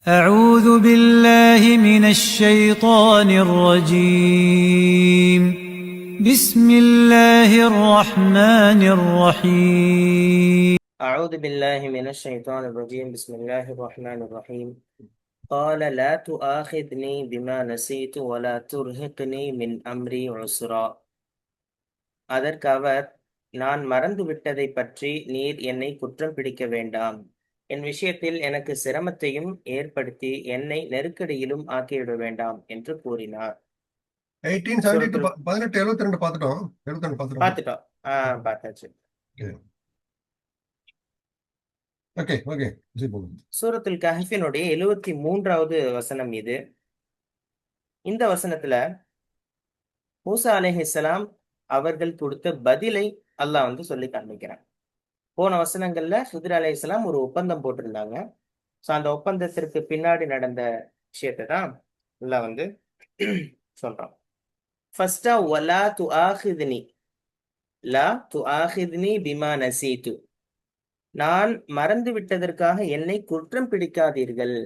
أعوذ بالله من الشيطان الرجيم. بسم الله الرحمن الرحيم. أعوذ بالله من الشيطان الرجيم بسم الله الرحمن الرحيم قال لا تؤاخذني بما نسيت ولا ترهقني من أمري عسرا அதற்கு அவர், நான் மறந்து விட்டதைப் பற்றி நீர் என்னை குற்றம் பிடிக்க வேண்டாம். என் விஷயத்தில் எனக்கு சிரமத்தையும் ஏற்படுத்தி என்னை நெருக்கடியிலும் ஆக்கிவிட வேண்டாம் என்று கூறினார். 1872 சூரத்துல் 1872 பார்த்துட்டோம். 72 பார்த்துட்டோம். பார்த்துட்டோம். பார்த்தாச்சு. ஓகே ஓகே சூரத்துல் கஹ்ஃபினுடைய 73வது வசனம் இது. இந்த வசனத்துல மூசா அலைஹிஸ்ஸலாம் அவர்கள் கொடுத்த பதிலை அல்லாஹ் சொல்லி காண்பிக்கிறான். போன வசனங்கள்ல ஹித்ர் அலைஹிஸ்ஸலாம் ஒரு ஒப்பந்தம் போட்டிருந்தாங்க. சோ அந்த ஒப்பந்தத்திற்கு பின்னாடி நடந்த விஷயத்தை தான் அல்லாஹ் சொல்றான். ஃபர்ஸ்டா வலா துஆஹித்னி, லா துஆஹித்னி பிமா நசீது, நான் மறந்து விட்டதற்காக என்னை குற்றம் பிடிக்காதீர்கள்.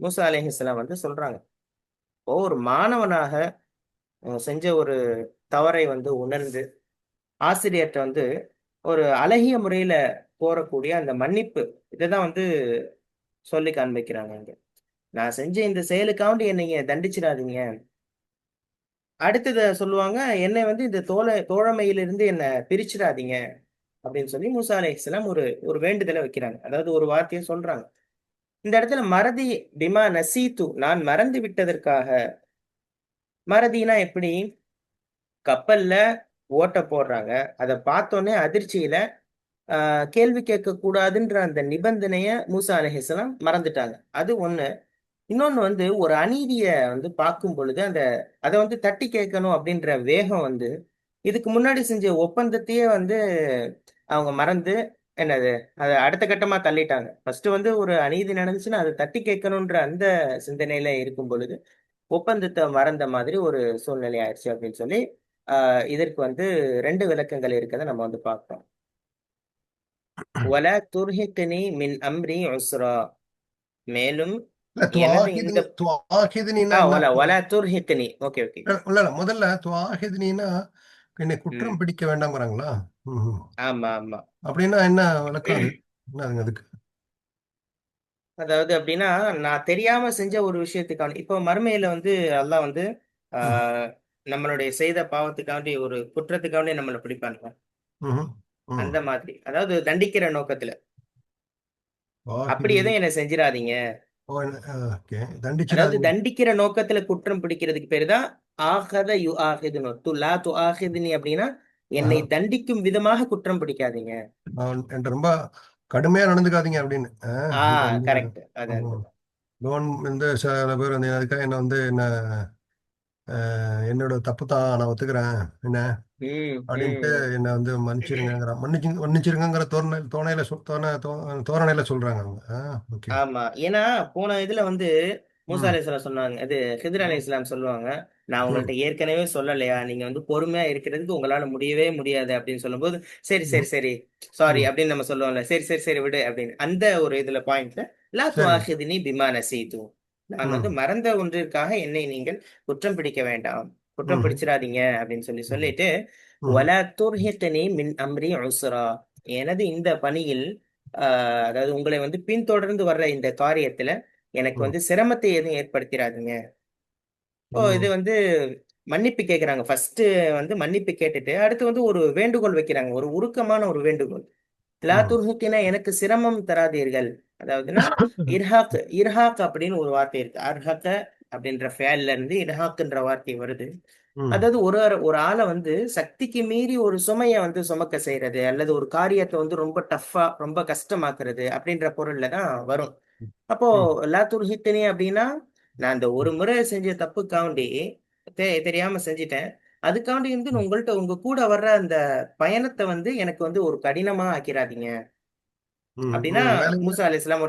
மூசா அலைஹிஸ்ஸலாம் சொல்றாங்க, ஒரு மாணவனாக செஞ்ச ஒரு தவறை உணர்ந்து ஆசிரியர்கிட்ட ஒரு அழகிய முறையில கோரக்கூடிய அந்த மன்னிப்பு, இதைதான் சொல்லி காண்பிக்கிறாங்க இங்க. நான் செஞ்ச இந்த செயலுக்காண்டி என்னைய தண்டிச்சிடாதீங்க. அடுத்தத சொல்லுவாங்க, என்னை இந்த தோழமையிலிருந்து என்ன பிரிச்சிடாதீங்க அப்படின்னு சொல்லி மூசா அலைஹிஸ்ஸலாம் ஒரு வேண்டுதலை வைக்கிறாங்க. அதாவது ஒரு வார்த்தையை சொல்றாங்க. இந்த இடத்துல மறதி பிமா நசீத்து, நான் மறந்து விட்டதற்காக. மறதினா எப்படி? கப்பல்ல ஓட்ட போடுறாங்க, அதை பார்த்தோன்னே அதிர்ச்சியில கேள்வி கேட்க கூடாதுன்ற அந்த நிபந்தனைய மூசா அலைஹிஸ்ஸலாம் மறந்துட்டாங்க. அது ஒண்ணு. இன்னொன்னு ஒரு அநீதிய பார்க்கும் பொழுது அதை தட்டி கேட்கணும் அப்படின்ற வேகம் இதுக்கு முன்னாடி செஞ்ச ஒப்பந்தத்தையே அவங்க மறந்து என்னது அதை அடுத்த கட்டமா தள்ளிட்டாங்க. ஃபர்ஸ்ட் ஒரு அநீதி நடந்துச்சுன்னா அதை தட்டி கேட்கணும்ன்ற அந்த சிந்தனையில இருக்கும் பொழுது ஒப்பந்தத்தை மறந்த மாதிரி ஒரு சூழ்நிலை ஆயிடுச்சு அப்படின்னு சொல்லி இதற்கு 2 விளக்கங்கள் இருக்கிறத நம்ம பார்ப்போம். வலா துர்ஹிக்னி மின் அம்ரி உஸ்ரா, மேலும் எனது இந்த வலா துர்ஹிக்னி. ஓகே ஓகே, முதல்ல துஆஹித்னினா என்னை குற்றம் பிடிக்க வேண்டாம்ங்கறாங்களா? ஆமா ஆமா. அப்படின்னா என்ன விளக்கம் அது? என்னதுங்க அதுக்கு? அதாவது அப்படின்னா, நான் தெரியாம செஞ்ச ஒரு விஷயத்துக்கான இப்போ மறுமையில அல்லாஹ் நம்மளுடைய செய்த பாவத்துக்காண்டி ஒரு குற்றத்துக்காண்டி நம்மளை பிடிப்பாங்க. அந்த மாதிரி, அதாவது தண்டிக்கிற நோக்கத்துல. அப்படி எதுவும் என்ன செஞ்சிடாதீங்க. அதாவது தண்டிக்கிற நோக்கத்துல குற்றம் பிடிக்கிறதுக்கு பேரு தான் ஆகத யு ஆஹிதுனு துலா து ஆஹிதுனி. அப்படின்னா என்னை தண்டிக்கும் விதமாக குற்றம் பிடிக்காதீங்க, ரொம்ப கடுமையா நடந்துக்காதீங்க அப்படின்னு. கரெக்ட். அதான் சில பேர் அதுக்காக என்ன என்னோட தப்பு தான், நான் ஒத்துக்கிறேன் என்ன அப்படின்ட்டு என்ன மன்னிச்சிருங்கிற தோரணையில சொல்றாங்க அவங்க. ஆமா, ஏன்னா போன இதுல மூசா அலைஹிஸ்ஸலாம் சொன்னாங்க, இது ஹித்ர் அலைஹிஸ்ஸலாம் சொல்லுவாங்க, நான் உங்கள்ட்ட ஏற்கனவே சொல்லலையா, நீங்க பொறுமையா இருக்கிறதுக்கு உங்களால முடியவே முடியாது அப்படின்னு சொல்லும்போது, சரி சரி சரி சாரி அப்படின்னு நம்ம சொல்லுவோம்ல, சரி சரி சரி விடு அப்படின்னு. அந்த ஒரு இதுல பாயிண்ட்ல லா துஆஹித்னி பிமா நசீது, நான் மறந்த ஒன்றிற்காக என்னை நீங்கள் குற்றம் பிடிக்க வேண்டாம், குற்றம் பிடிச்சிடாதீங்க அப்படின்னு சொல்லிட்டு வலா துர்ஹிக்னி மின் அம்ரி உஸ்ரா, எனது இந்த பணியில் அதாவது உங்களை பின்தொடர்ந்து வர்ற இந்த காரியத்துல எனக்கு சிரமத்தை எதுவும் ஏற்படுத்திடாதீங்க. இது மன்னிப்பு கேட்கிறாங்க. ஃபர்ஸ்ட் மன்னிப்பு கேட்டுட்டு அடுத்து ஒரு வேண்டுகோள் வைக்கிறாங்க, ஒரு உருக்கமான ஒரு வேண்டுகோள். லா துர்ஹிக்னா, எனக்கு சிரமம் தராதீர்கள். அதாவதுன்னா இர்ஹாக், இர்ஹாக் அப்படின்னு ஒரு வார்த்தை இருக்கு. அர்ஹக அப்படின்ற ஃபேல்ல இருந்து இர்ஹாக்ன்ற வார்த்தை வருது. அதாவது ஒரு ஆளை சக்திக்கு மீறி ஒரு சுமைய சுமக்க செய்யறது, அல்லது ஒரு காரியத்தை ரொம்ப டஃப்பா ரொம்ப கஷ்டமாக்குறது அப்படின்ற பொருள்ல தான் வரும். அப்போ லா துர்ஹிக்னி அப்படின்னா, நான் இந்த ஒரு முறை செஞ்ச தப்புக்காண்டி தெரியாம செஞ்சிட்டேன், அதுக்காண்டி உங்கள்ட்ட உங்க கூட வர்ற அந்த பயணத்தை எனக்கு ஒரு கடினமா ஆக்கிராதீங்க அப்படின்னா மூசா அலைஹிஸ்ஸலாம்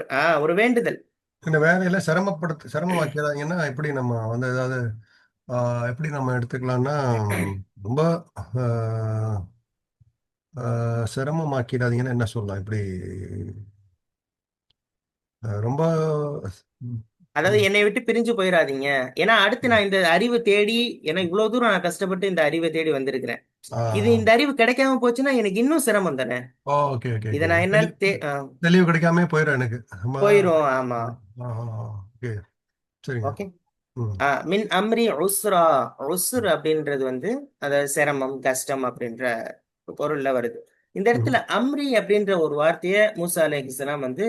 ஒரு வேண்டுதல். இந்த வேலையில சிரமமாக்கிறாங்கன்னா எப்படி நம்ம ஏதாவது எப்படி நம்ம எடுத்துக்கலாம்னா, ரொம்ப சிரமமாக்கிடாதீங்கன்னா என்ன சொல்லலாம்? இப்படி ரொம்ப அதாவது என்னை விட்டு பிரிஞ்சு போயிடாதீங்க. ஏன்னா அடுத்து நான் இந்த அறிவு தேடி, ஏன்னா இவ்வளவு தூரம் நான் கஷ்டப்பட்டு இந்த அறிவை தேடி வந்திருக்கிறேன். இந்த அறிவு கிடைக்காம போச்சுன்னா எனக்கு இன்னும் சிரமம் தானே. ஓகே ஓகே இதை ஓகே. நான் என்னன்னு தெளிவு கிடைக்காம போயிடும் எனக்கு. போயிரும். ஆமா. ஓகே, சரிங்க. ஓகே. ம். மின் அம்ரி உஸ்ரா. உஸ்ர் அப்படின்றது வந்து அதாவது சிரமம், கஷ்டம் அப்படின்ற பொருள்ல வருது. இந்த இடத்துல அம்ரி அப்படின்ற ஒரு வார்த்தையை மூசா அலைஹிஸ்ஸலாம் வந்து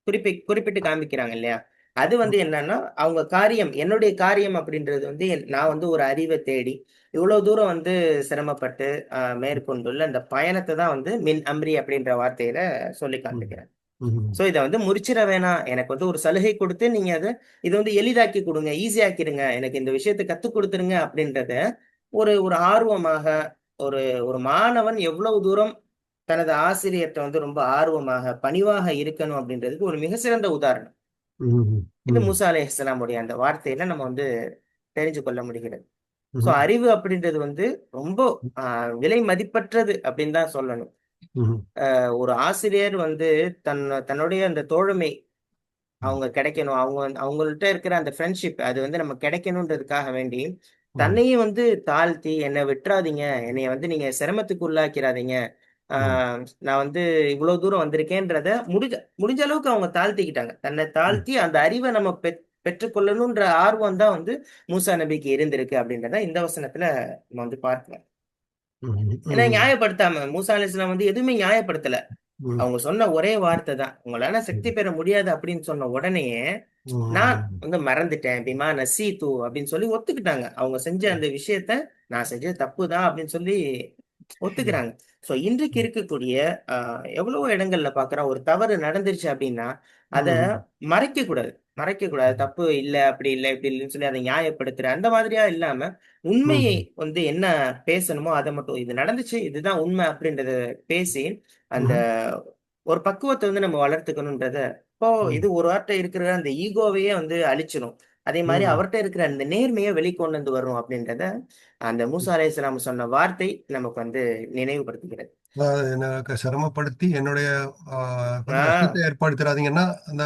குறிப்பிட்டு காமிக்கிறாங்க இல்லையா? அது வந்து என்னன்னா, அவங்க காரியம், என்னுடைய காரியம் அப்படின்றது வந்து நான் வந்து ஒரு அறிவை தேடி இவ்வளவு தூரம் வந்து சிரமப்பட்டு மேற்கொண்டுள்ள அந்த பயணத்தை தான் வந்து மின் அம்ரி அப்படின்ற வார்த்தையில சொல்லி ம். காண்பிக்கிறேன். ம். சோ இதை வந்து முறிச்சிட வேணாம், எனக்கு வந்து ஒரு சலுகை கொடுத்து நீங்க இதை வந்து எளிதாக்கி கொடுங்க, ஈஸி ஆக்கிடுங்க, எனக்கு இந்த விஷயத்தை கத்துக் கொடுத்துருங்க அப்படின்றத ஒரு ஒரு ஆர்வமாக, ஒரு ஒரு மாணவன் எவ்வளவு தூரம் தனது ஆசிரியர்கிட்ட வந்து ரொம்ப ஆர்வமாக பணிவாக இருக்கணும் அப்படின்றதுக்கு ஒரு மிக சிறந்த உதாரணம். ம். இது ம். மூசா அலைஹிஸ்ஸலாமுடைய அந்த வார்த்தையில நம்ம வந்து தெரிஞ்சு கொள்ள முடிகிறது. சோ ம். அறிவு அப்படின்றது வந்து ரொம்ப விலை மதிப்பற்றது அப்படின்னு தான் சொல்லணும். ம். ஒரு ஆசிரியர் வந்து தன்னுடைய அந்த தோழமை ம். அவங்க கிடைக்கணும், அவங்கள்ட்ட இருக்கிற அந்த ஃப்ரெண்ட்ஷிப் அது வந்து நம்ம கிடைக்கணுன்றதுக்காக வேண்டி ம். தன்னையும் வந்து தாழ்த்தி, என்னை விட்டுறாதீங்க, என்னைய வந்து நீங்க சிரமத்துக்கு உள்ளாக்கிறாதீங்க, ம். நான் வந்து இவ்வளவு தூரம் வந்திருக்கேன்றத முடிஞ்ச முடிஞ்ச அளவுக்கு அவங்க தாழ்த்திக்கிட்டாங்க. தன்னை ம். தாழ்த்தி அந்த அறிவை நம்ம பெற்றுக்கொள்ளணும்ன்ற ஆர்வம் தான் வந்து மூசா நபிக்கு இருந்திருக்கு அப்படின்றத இந்த வசனத்துல நம்ம வந்து பார்க்கலாம். ம். ஏன்னா ம். நியாயப்படுத்தாம மூசா அலைஹிஸ்ஸலாம் வந்து எதுவுமே நியாயப்படுத்தல. ம். அவங்க சொன்ன ஒரே வார்த்தை தான், உங்களால சக்தி பெற முடியாது அப்படின்னு சொன்ன உடனேயே நான் ம். வந்து மறந்துட்டேன், பிமா நசீது அப்படின்னு சொல்லி ஒத்துக்கிட்டாங்க. அவங்க செஞ்ச அந்த விஷயத்த நான் செஞ்சது தப்பு தான் அப்படின்னு சொல்லி ஒத்துக்கிறாங்க. சோ இன்றைக்கு இருக்கக்கூடிய எவ்வளவோ இடங்கள்ல பார்க்கிறோம், ஒரு தவறு நடந்துருச்சு அப்படின்னா அத ம். மறைக்க கூடாது. தப்பு இல்ல, அப்படி இல்ல, இப்படி இல்லைன்னு சொல்லி அதை நியாயப்படுத்துற அந்த மாதிரியா இல்லாம, உண்மையை ம். வந்து என்ன பேசணுமோ அதை மட்டும், இது நடந்துச்சு, இதுதான் உண்மை அப்படின்றத பேசி அந்த ம். ஒரு பக்குவத்தை வந்து நம்ம வளர்த்துக்கணும்ன்றத, இப்போ இது ம். ஒரு வார்த்தை இருக்கிற அந்த ஈகோவையே வந்து அழிச்சிரும். அதே மாதிரி ம். அவர்ட்ட இருக்கிற அந்த நேர்மையை வெளிக்கொண்டு வந்து வரும் அப்படின்றத அந்த மூசா அலைஹிஸ்ஸலாம் சொன்ன வார்த்தை நமக்கு வந்து நினைவுபடுத்துகிறது. எனக்கு சிரமப்படுத்தி என்னுடைய கொஞ்சம் ஆஹ் கஷ்டத்தை ஏற்படுத்திடாதீங்கன்னா, அந்த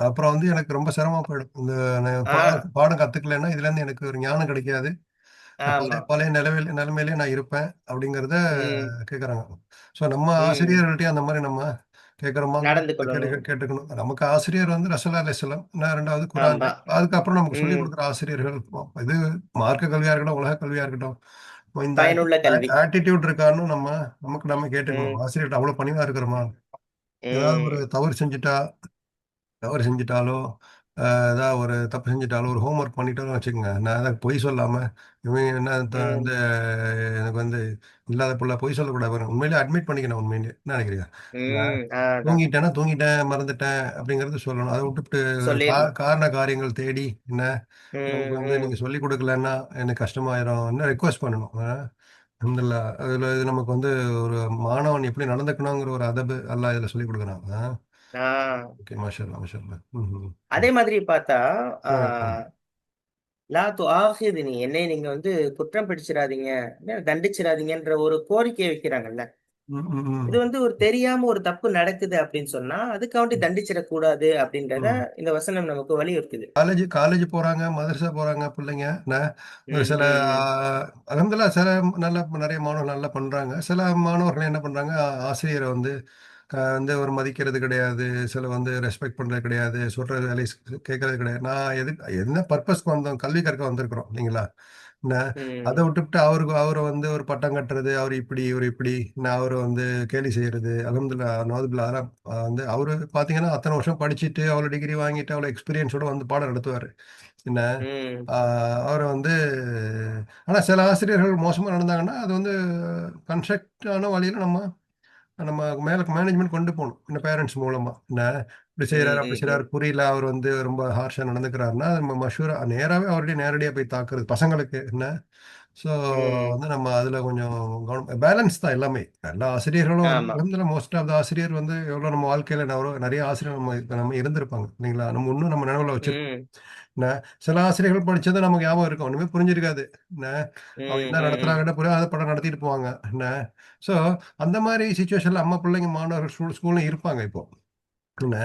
அப்புறம் வந்து எனக்கு ரொம்ப சிரமமா போயிடும். இந்த நான் ஆஹ் பாடம் கத்துக்கலைன்னா, இதுலேருந்து எனக்கு ஒரு ஞானம் கிடைக்காது. நான் ஆமா. பழைய பழைய நிலைமையிலே நான் இருப்பேன் அப்படிங்கிறத ம். கேட்குறாங்க. ஸோ நம்ம ம். ஆசிரியர்கள்ட்டயும் அந்த மாரி நம்ம நடந்து கேட்குறோமாங்கிறத கொள்ளணும். கேட்டுக்கணும். நமக்கு ஆசிரியர் வந்து ரசூலுல்லாஹி அலைஹி வஸல்லம், 2வது குரான். ஆமா. அதுக்கப்புறம் நமக்கு சொல்லிக் ம். குடுக்குற ஆசிரியர்கள். இது மார்க்க கல்வியா இருக்கட்டும், உலக கல்வியா இருக்கட்டும். இந்த பயனுள்ள கல்வி. ஆட்டிட்யூட் இருக்கான்னு நமக்கு நம்ம கேட்டுக்கணும். ம். ஆசிரியர்ட்ட அவ்வளோ பணிவா இருக்கிறோமா? ஏதாவது ஒரு ம். தவறு செஞ்சுட்டாலோ, ஏதாவது ஒரு தப்பு செஞ்சுட்டாலோ, ஒரு ஹோம் ஒர்க் பண்ணிட்டோம்னு வச்சுக்கங்க. நான் அதான் பொய் சொல்லாம, இவன் என்ன ம். வந்து எனக்கு வந்து இல்லாத புள்ள பொய் சொல்லக்கூடாது பாருங்க. உண்மையிலேயே அட்மிட் பண்ணிக்கணும் உண்மையிலேயே. என்ன நினைக்கிறீங்க? நான் ம். அதான். தூங்கிட்டேன், மறந்துட்டேன் அப்படிங்கிறத சொல்லணும். அத விட்டுப்புட்டு சொல்லிரணும். காரண காரியங்கள் தேடி, என்ன எனக்கு ம். வந்து ம். நீங்க சொல்லிக் குடுக்கலன்னா எனக்கு கஷ்டமாயிரும். இன்னும் ரெக்வெஸ்ட் பண்ணணும். அல்ஹம்துலில்லாஹ். அதுல இது நமக்கு வந்து ஒரு மாணவன் எப்படி நடந்துக்கணுங்கிற ஒரு அதபு அல்லாஹ் இதுல சொல்லிக் குடுக்குறான். ஆ. ஓகே. மாஷா அல்லாஹ், மாஷா அல்லாஹ். ம்ஹ்ம். அதே ம். மாதிரி பார்த்தா, ஆ ஆ. லா துஆஹிதுனி, என்னை நீங்க வந்து குற்றம் பிடிச்சிராதீங்க, தண்டிச்சிராதீங்கன்ற ஒரு கோரிக்கையை வைக்கிறாங்கல்ல. ம், ம், இது ம். வந்து ஒரு தெரியாம ஒரு தப்பு நடக்குது அப்படின்னு சொன்னா, அதுக்காண்டி தண்டிச்சிடக் கூடாது அப்படின்றத ம். இந்த வசனம் நமக்கு வலியுறுத்துது. காலேஜ் போறாங்க, மதரசா போறாங்க பிள்ளைங்க. என்ன ஒரு ம். சில ம். அல்ஹம்துலில்லாஹ் சில நெறைய மாணவர்கள் நல்லா பண்றாங்க. சில மாணவர்கள் என்ன பண்றாங்க, ஆசிரியர வந்து வந்து ஒரு மதிக்கிறது கிடையாது. சில வந்து ரெஸ்பெக்ட் பண்றது கிடையாது. சொல்ற வேலைய கேட்கறது கிடையாது. நான் என்ன பர்ப்பஸ்க்கு வந்தோம்? கல்வி கற்க வந்திருக்கிறோம் இல்லைங்களா? என்ன அத ம். விட்டுப்புட்டு அவர வந்து ஒரு பட்டம் கட்டுறது, அவரு இப்படி, இவரு இப்படி, அவர வந்து கேலி செய்றது. அல்ஹம்துலில்லாஹ் நவுதுபில்லாஹ் அதெல்லாம் வந்து அவரு பார்த்தீங்கன்னா, அத்தன வருஷம் படிச்சுட்டு, அவ்வளோ டிகிரி வாங்கிட்டு, அவ்வளோ எக்ஸ்பீரியன்ஸோட வந்து பாடம் நடத்துவாரு. என்ன ம். ஆ அவர வந்து ஆனா சில ஆசிரியர்கள் மோசமா நடந்தாங்கன்னா, அது வந்து கன்ஸ்ட்ரக்டான வழியில நம்ம நம்ம மேனேஜ்மென்ட் கொண்டு போணும். பேரன்ட்ஸ் மூலமா. இப்படி ம். செய்றாரு, அப்படி ம். செய்றாரு. ம். புரியல. அவர் வந்து ரொம்ப ஹார்ஷா நடந்துக்கிறாருன்னா, நம்ம நேராவே அவர்ட்டயே நேரடியா போய் தாக்குறது. பசங்களுக்கு ஸோ ம். வந்து நம்ம அதுல கொஞ்சம் பேலன்ஸ் தான் எல்லாமே. எல்லா ஆசிரியர்களும் வந்து ஆமா. அல்ஹம்துலில்லாஹ் மோஸ்ட் ஆஃப் த ஆசிரியர் வந்து எவ்வளோ நம்ம வாழ்க்கையில நெறைய ஆசிரியர் நம்ம இருந்திருப்பாங்க. இல்லைங்களா? நம்ம இன்னும் நம்ம நினைவுல வச்சிருக்கோம். ம். என்ன சில ஆசிரியர்கள் படிச்சது நமக்கு ஞாபகம் இருக்கும். ஒண்ணுமே புரிஞ்சிருக்காது. என்ன ம். அவங்க என்ன ம். ம். நடத்துறாங்கன்னு புரியாது. அத பாடம் நடத்திட்டு போவாங்க. என்ன ஸோ அந்த மாரி சிச்சுவேஷன்ல பிள்ளைங்க மாணவர்கள் ஸ்கூல்ல இருப்பாங்க இப்போ. என்ன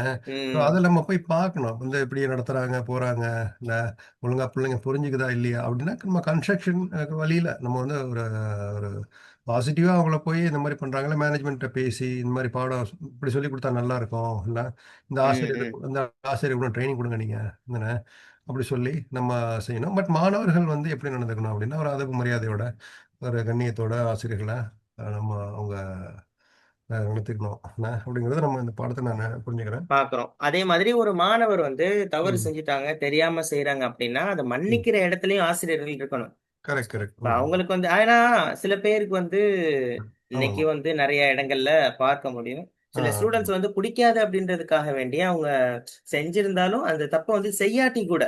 ஸோ அதை ம் நம்ம போய் பார்க்கணும். வந்து எப்படி நடத்துறாங்க போறாங்க, இல்ல ஒழுங்கா பிள்ளைங்க புரிஞ்சுக்குதா இல்லையா அப்படின்னா நம்ம கன்ஸ்ட்ரக்ஷன் வழியில நம்ம வந்து ஒரு ஒரு பாசிட்டிவா அவங்கள போய் இந்த மாதிரி பண்றாங்களா மேனேஜ்மெண்ட்ட பேசி இந்த மாதிரி பாடம் இப்படி சொல்லி கொடுத்தா நல்லா இருக்கும், இல்ல இந்த ம் ம் ஆசிரியருக்கு இந்த ஆசிரியருக்கு ட்ரைனிங் கொடுங்க நீங்க என்ன அப்படி சொல்லி நம்ம செய்யணும். பட் மாணவர்கள் வந்து எப்படி நடந்துக்கணும் அப்படின்னா ஒரு அதவு மரியாதையோட ஒரு கண்ணியத்தோட ஆசிரியர்களை நம்ம அவங்க நடத்திக்கணும் என்ன அப்படிங்கறத நம்ம இந்த பாடத்தை நான் புரிஞ்சுக்கிறேன். பாக்குறோம். அதே மாதிரி ஒரு மாணவர் வந்து தவறு ம். செஞ்சுட்டாங்க, தெரியாம செய்றாங்க அப்படின்னா, அத ம். மன்னிக்கிற இடத்துலயும் ஆசிரியர்கள் இருக்கணும். Correct, correct. இப்ப ம். அவங்களுக்கு வந்து ஏன்னா சில பேருக்கு வந்து இன்னைக்கு ஆமாமா. வந்து நெறைய இடங்கள்ல பார்க்க முடியும். ஆ, சில ஆ. ஸ்டூடண்ட்ஸ் வந்து பிடிக்காது அப்படின்றதுக்காக வேண்டி அவங்க செஞ்சிருந்தாலும், அந்த தப்ப வந்து செய்யாட்டி கூட,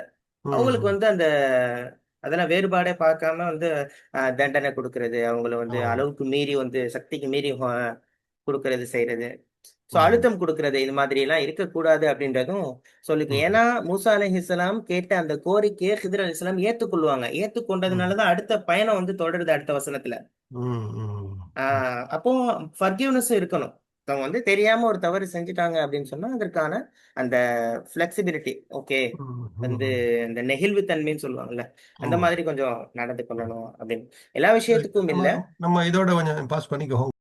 அவங்களுக்கு ம். வந்து அந்த அதெல்லாம் வேறுபாடே பார்க்காம வந்து தண்டனை குடுக்குறது, அவங்கள வந்து ஆமாமா. அளவுக்கு மீறி வந்து சக்திக்கு மீறி குடுக்குறது, செய்றது. சோ ம். அழுத்தம் குடுக்குறது, இது மாதிரியெல்லாம் இருக்கக்கூடாது அப்படின்றதும் சொல்லிருக்கு. ம். ஏன்னா, மூசா அலைஹிஸ்ஸலாம் கேட்ட அந்த கோரிக்கைய கிضர் அலைஹிஸ்ஸலாம் ஏத்துக்கொள்வாங்க. ம். ஏத்துக்கொண்டதுனால தான் அடுத்த பயணம் வந்து தொடருது அடுத்த வசனத்துல. ம். ம். ஆ ம். அப்போ ஃபர்கிவ்னெஸ்ஸும் இருக்கணும். அவங்க வந்து தெரியாம ஒரு தவறு செஞ்சுட்டாங்க அப்படின்னு சொன்னா, அதற்கான அந்த ஃப்ளெக்ஸிபிலிட்டி ஓகே. ம். வந்து ம். இந்த நெகிழ்வுத்தன்மைன்னு சொல்லுவாங்கல்ல. அந்த ஆமா. மாதிரி கொஞ்சம் நடந்து கொள்ளணும் அப்படின்னு. எல்லா சரி. விஷயத்துக்கும் நம்ம இல்ல. நம்ம இதோட கொஞ்சம் பாஸ் பண்ணிக்குவோம்.